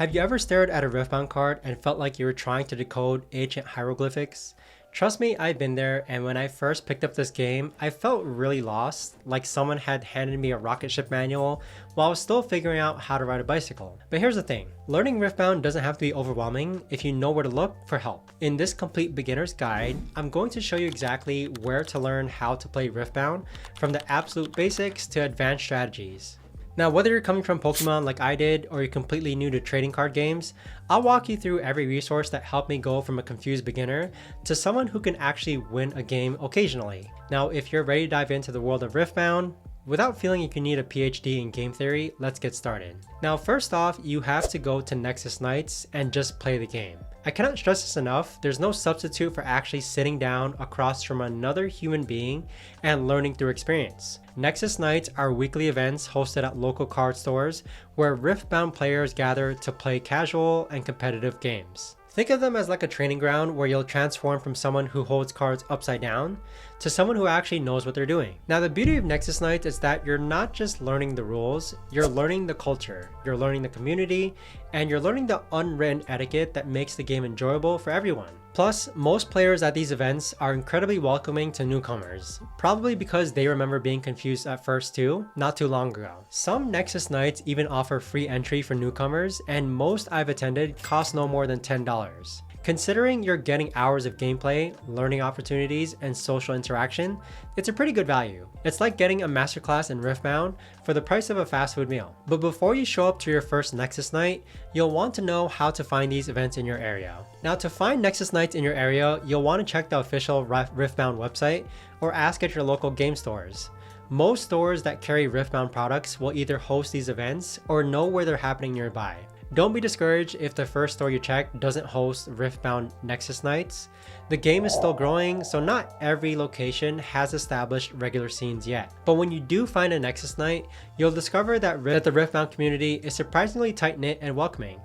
Have you ever stared at a Riftbound card and felt like you were trying to decode ancient hieroglyphics? Trust me, I've been there, and when I first picked up this game, I felt really lost, like someone had handed me a rocket ship manual while I was still figuring out how to ride a bicycle. But here's the thing, learning Riftbound doesn't have to be overwhelming if you know where to look for help. In this complete beginner's guide, I'm going to show you exactly where to learn how to play Riftbound, from the absolute basics to advanced strategies. Now, whether you're coming from Pokemon like I did, or you're completely new to trading card games, I'll walk you through every resource that helped me go from a confused beginner to someone who can actually win a game occasionally. Now, if you're ready to dive into the world of Riftbound, without feeling you need a PhD in game theory, let's get started. Now, first off, you have to go to Nexus Nights and just play the game. I cannot stress this enough, there's no substitute for actually sitting down across from another human being and learning through experience. Nexus Nights are weekly events hosted at local card stores where Riftbound players gather to play casual and competitive games. Think of them as like a training ground where you'll transform from someone who holds cards upside down to someone who actually knows what they're doing. Now, the beauty of Nexus Nights is that you're not just learning the rules, you're learning the culture, you're learning the community, and you're learning the unwritten etiquette that makes the game enjoyable for everyone. Plus, most players at these events are incredibly welcoming to newcomers, probably because they remember being confused at first too, not too long ago. Some Nexus Nights even offer free entry for newcomers, and most I've attended cost no more than $10. Considering you're getting hours of gameplay, learning opportunities, and social interaction, it's a pretty good value. It's like getting a masterclass in Riftbound for the price of a fast food meal. But before you show up to your first Nexus Night, you'll want to know how to find these events in your area. Now, to find Nexus Nights in your area, you'll want to check the official Riftbound website or ask at your local game stores. Most stores that carry Riftbound products will either host these events or know where they're happening nearby. Don't be discouraged if the first store you check doesn't host Riftbound Nexus Nights. The game is still growing, so not every location has established regular scenes yet. But when you do find a Nexus Night, you'll discover that the Riftbound community is surprisingly tight-knit and welcoming.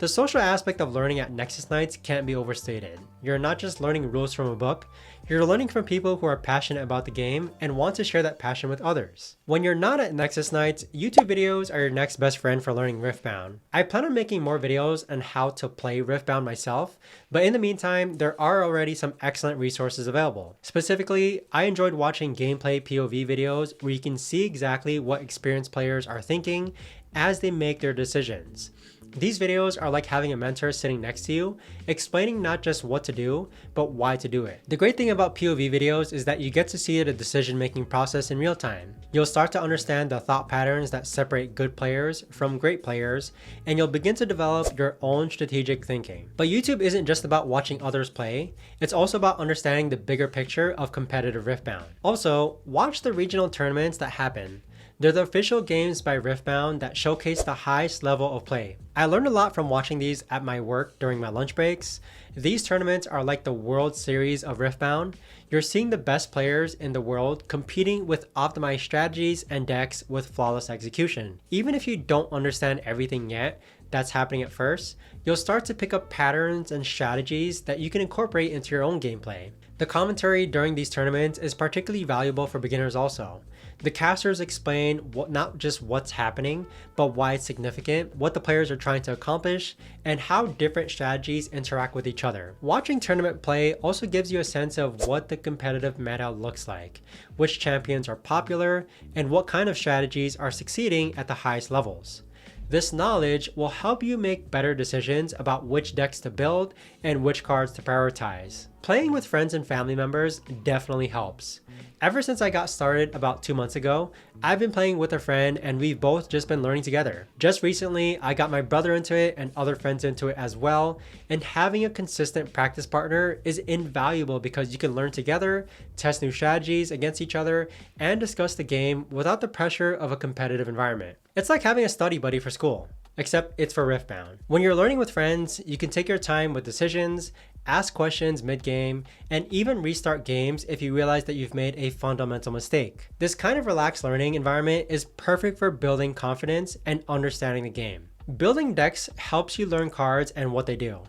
The social aspect of learning at Nexus Nights can't be overstated. You're not just learning rules from a book, you're learning from people who are passionate about the game and want to share that passion with others. When you're not at Nexus Nights, YouTube videos are your next best friend for learning Riftbound. I plan on making more videos on how to play Riftbound myself, but in the meantime, there are already some excellent resources available. Specifically, I enjoyed watching gameplay POV videos where you can see exactly what experienced players are thinking as they make their decisions. These videos are like having a mentor sitting next to you, explaining not just what to do, but why to do it. The great thing about POV videos is that you get to see the decision-making process in real time. You'll start to understand the thought patterns that separate good players from great players, and you'll begin to develop your own strategic thinking. But YouTube isn't just about watching others play, it's also about understanding the bigger picture of competitive Riftbound. Also, watch the regional tournaments that happen. They're the official games by Riftbound that showcase the highest level of play. I learned a lot from watching these at my work during my lunch breaks. These tournaments are like the World Series of Riftbound. You're seeing the best players in the world competing with optimized strategies and decks with flawless execution. Even if you don't understand everything yet that's happening at first, you'll start to pick up patterns and strategies that you can incorporate into your own gameplay. The commentary during these tournaments is particularly valuable for beginners also. The casters explain not just what's happening, but why it's significant, what the players are trying to accomplish, and how different strategies interact with each other. Watching tournament play also gives you a sense of what the competitive meta looks like, which champions are popular, and what kind of strategies are succeeding at the highest levels. This knowledge will help you make better decisions about which decks to build and which cards to prioritize. Playing with friends and family members definitely helps. Ever since I got started about 2 months ago, I've been playing with a friend and we've both just been learning together. Just recently, I got my brother into it and other friends into it as well, and having a consistent practice partner is invaluable because you can learn together, test new strategies against each other, and discuss the game without the pressure of a competitive environment. It's like having a study buddy for school, except it's for Riftbound. When you're learning with friends, you can take your time with decisions, ask questions mid-game, and even restart games if you realize that you've made a fundamental mistake. This kind of relaxed learning environment is perfect for building confidence and understanding the game. Building decks helps you learn cards and what they do.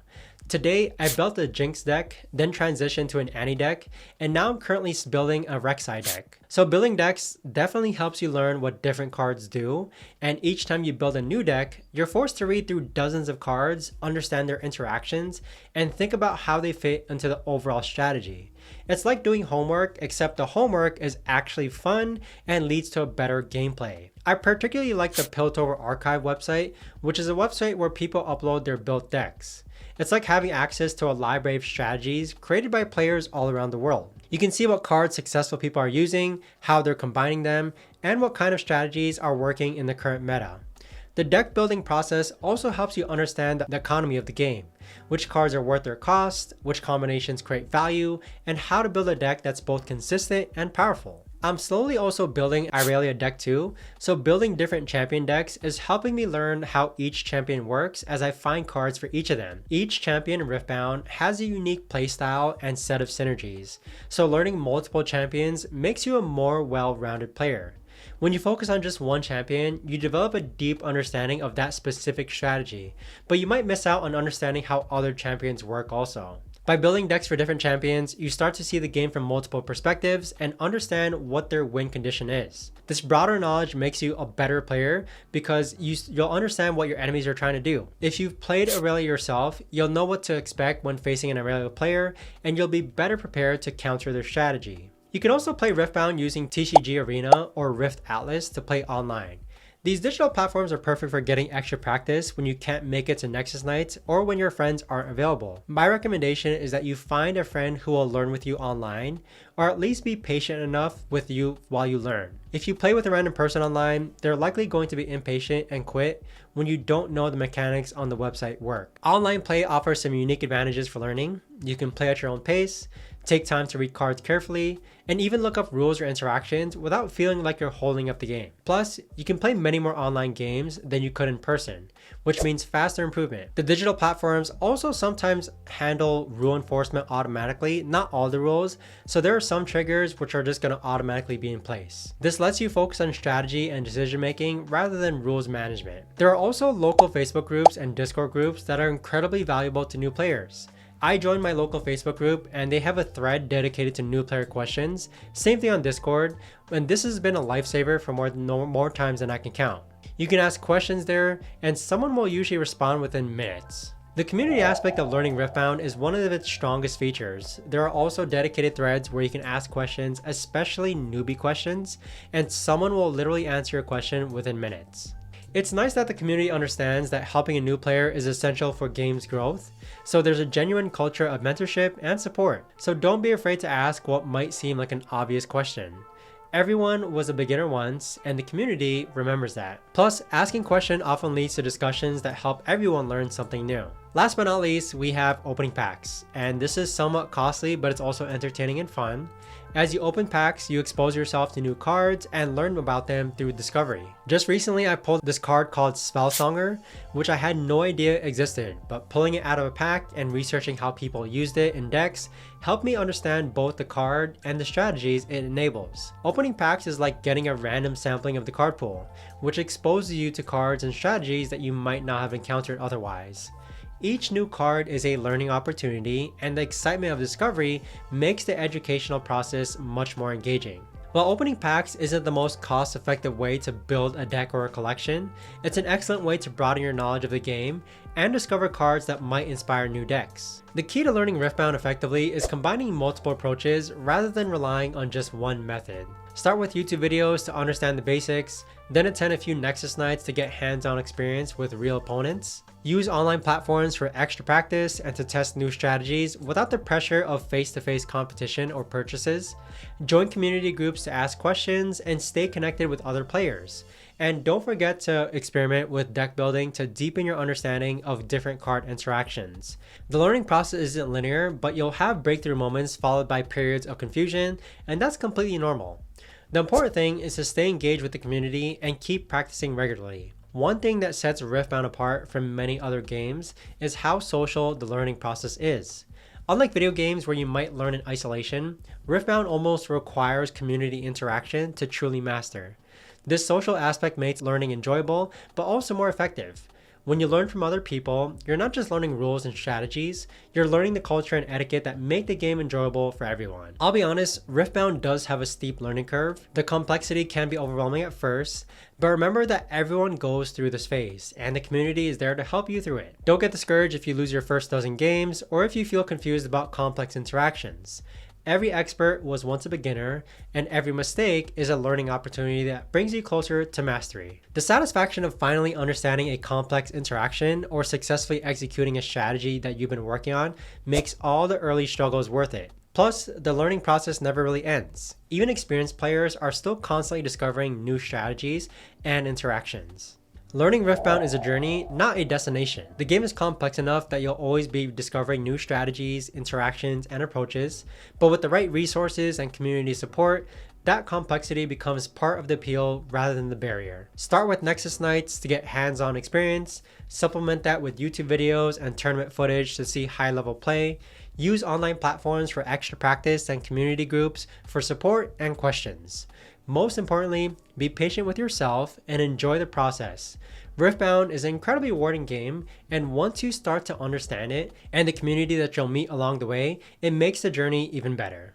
Today, I built a Jinx deck, then transitioned to an Annie deck, and now I'm currently building a Rek'Sai deck. So building decks definitely helps you learn what different cards do, and each time you build a new deck, you're forced to read through dozens of cards, understand their interactions, and think about how they fit into the overall strategy. It's like doing homework, except the homework is actually fun and leads to a better gameplay. I particularly like the Piltover Archive website, which is a website where people upload their built decks. It's like having access to a library of strategies created by players all around the world. You can see what cards successful people are using, how they're combining them, and what kind of strategies are working in the current meta. The deck building process also helps you understand the economy of the game, which cards are worth their cost, which combinations create value, and how to build a deck that's both consistent and powerful. I'm slowly also building Irelia deck too, so building different champion decks is helping me learn how each champion works as I find cards for each of them. Each champion in Riftbound has a unique playstyle and set of synergies, so learning multiple champions makes you a more well-rounded player. When you focus on just one champion, you develop a deep understanding of that specific strategy, but you might miss out on understanding how other champions work also. By building decks for different champions, you start to see the game from multiple perspectives and understand what their win condition is. This broader knowledge makes you a better player because you'll understand what your enemies are trying to do. If you've played Aurelia yourself, you'll know what to expect when facing an Aurelia player, and you'll be better prepared to counter their strategy. You can also play Riftbound using TCG Arena or Rift Atlas to play online. These digital platforms are perfect for getting extra practice when you can't make it to Nexus nights or when your friends aren't available. My recommendation is that you find a friend who will learn with you online, or at least be patient enough with you while you learn. If you play with a random person online, they're likely going to be impatient and quit when you don't know the mechanics on the website work. Online play offers some unique advantages for learning. You can play at your own pace, take time to read cards carefully, and even look up rules or interactions without feeling like you're holding up the game. Plus, you can play many more online games than you could in person, which means faster improvement. The digital platforms also sometimes handle rule enforcement automatically, not all the rules, so there are some triggers which are just going to automatically be in place. This lets you focus on strategy and decision making rather than rules management. There are also local Facebook groups and Discord groups that are incredibly valuable to new players. I joined my local Facebook group and they have a thread dedicated to new player questions. Same thing on Discord, and this has been a lifesaver for more times than I can count. You can ask questions there and someone will usually respond within minutes. The community aspect of learning Riftbound is one of its strongest features. There are also dedicated threads where you can ask questions, especially newbie questions, and someone will literally answer your question within minutes. It's nice that the community understands that helping a new player is essential for game's growth, so there's a genuine culture of mentorship and support. So don't be afraid to ask what might seem like an obvious question. Everyone was a beginner once, and the community remembers that. Plus, asking questions often leads to discussions that help everyone learn something new. Last but not least, we have opening packs, and this is somewhat costly, but it's also entertaining and fun. As you open packs, you expose yourself to new cards and learn about them through discovery. Just recently, I pulled this card called Spellsonger, which I had no idea existed, but pulling it out of a pack and researching how people used it in decks helped me understand both the card and the strategies it enables. Opening packs is like getting a random sampling of the card pool, which exposes you to cards and strategies that you might not have encountered otherwise. Each new card is a learning opportunity, and the excitement of discovery makes the educational process much more engaging. While opening packs isn't the most cost-effective way to build a deck or a collection, it's an excellent way to broaden your knowledge of the game and discover cards that might inspire new decks. The key to learning Riftbound effectively is combining multiple approaches rather than relying on just one method. Start with YouTube videos to understand the basics, then attend a few Nexus nights to get hands-on experience with real opponents. Use online platforms for extra practice and to test new strategies without the pressure of face-to-face competition or purchases. Join community groups to ask questions and stay connected with other players. And don't forget to experiment with deck building to deepen your understanding of different card interactions. The learning process isn't linear, but you'll have breakthrough moments followed by periods of confusion, and that's completely normal. The important thing is to stay engaged with the community and keep practicing regularly. One thing that sets Riftbound apart from many other games is how social the learning process is. Unlike video games where you might learn in isolation, Riftbound almost requires community interaction to truly master. This social aspect makes learning enjoyable, but also more effective. When you learn from other people, you're not just learning rules and strategies, you're learning the culture and etiquette that make the game enjoyable for everyone. I'll be honest, Riftbound does have a steep learning curve. The complexity can be overwhelming at first, but remember that everyone goes through this phase, and the community is there to help you through it. Don't get discouraged if you lose your first dozen games, or if you feel confused about complex interactions. Every expert was once a beginner, and every mistake is a learning opportunity that brings you closer to mastery. The satisfaction of finally understanding a complex interaction or successfully executing a strategy that you've been working on makes all the early struggles worth it. Plus, the learning process never really ends. Even experienced players are still constantly discovering new strategies and interactions. Learning Riftbound is a journey, not a destination. The game is complex enough that you'll always be discovering new strategies, interactions, and approaches, but with the right resources and community support, that complexity becomes part of the appeal rather than the barrier. Start with Nexus Nights to get hands-on experience, supplement that with YouTube videos and tournament footage to see high-level play, use online platforms for extra practice and community groups for support and questions. Most importantly, be patient with yourself and enjoy the process. Riftbound is an incredibly rewarding game, and once you start to understand it and the community that you'll meet along the way, it makes the journey even better.